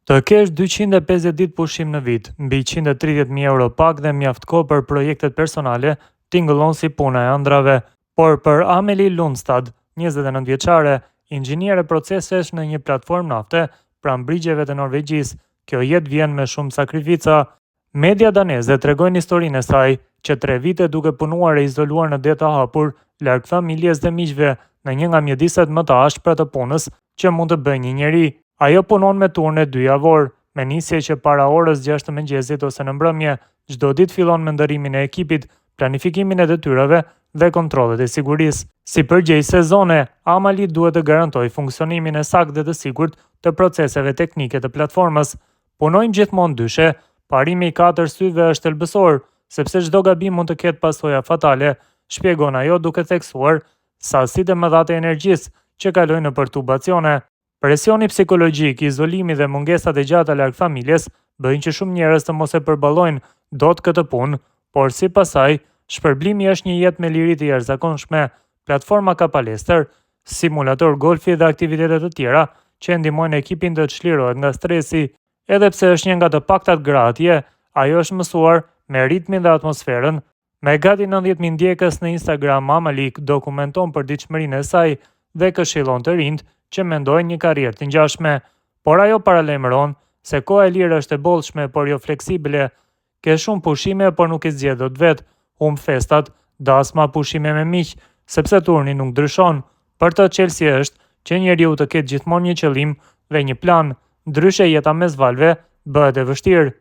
Të kesh 250 ditë pushim në vit, mbi 130.000 euro pak dhe mjaft kohë për projektet personale, tingëllon si puna e ëndrave. Por për Amelie Lundstad, 29 vjeçare, inxhiniere procesesh në një platformë nafte pranë brigjeve të Norvegjisë, kjo jetë vjen me shumë sakrifica. Media daneze tregojnë historinë e saj, që 3 vite duke punuar e izoluar në det të hapur, larg familjes dhe miqve, në një nga mjediset më të ashpra të punës që mund të bëjë një njeri. Ajo punon me turne 2 javor, me nisje që para orës 6 të mëngjesit ose në mbrëmje, çdo ditë fillon me ndërimin e ekipit, planifikimin e detyrave dhe kontrollet e sigurisë. Si përgjegjës sezone, Amelie duhet të garantojë funksionimin e saktë dhe të sigurt të proceseve teknike të platformës. Punojmë gjithmonë dyshe, parimi i 4 syve është elbësor, sepse çdo gabim mund të ketë pasoja fatale, shpjegon ajo duke theksuar sasitë e mëdha të energjisë që kalojnë nëpër tubacione. Presioni psikologjik, izolimi dhe mungesat e gjata larg familjes bëjnë që shumë njerëz të mos e përballojnë dot këtë punë, por sipas saj, shpërblimi është një jetë me liri të jashtëzakonshme. Platforma ka palestër, simulator golfi dhe aktivitete të tjera që ndihmojnë ekipin të çlirohet nga stresi. Edhe pse është një nga të paktat gra atje, ajo është mësuar me ritmin dhe atmosferën. Me gati 90.000 ndjekës në Instagram, Amelie dokumenton përditshmërinë e saj dhe këshillon të rinjt që mendojnë një karrierë të ngjashme, por ajo paralajmëron se koha e lirë është e bollshme por jo fleksibile. Ke shumë pushime por nuk i zgjedh dot vet, humb festat, dasma, pushime me miq, sepse turni nuk ndryshon. Për të çelësi është që njeriu të ketë gjithmonë një qëllim dhe një plan, ndryshe jeta mes valve bëhet e vështirë.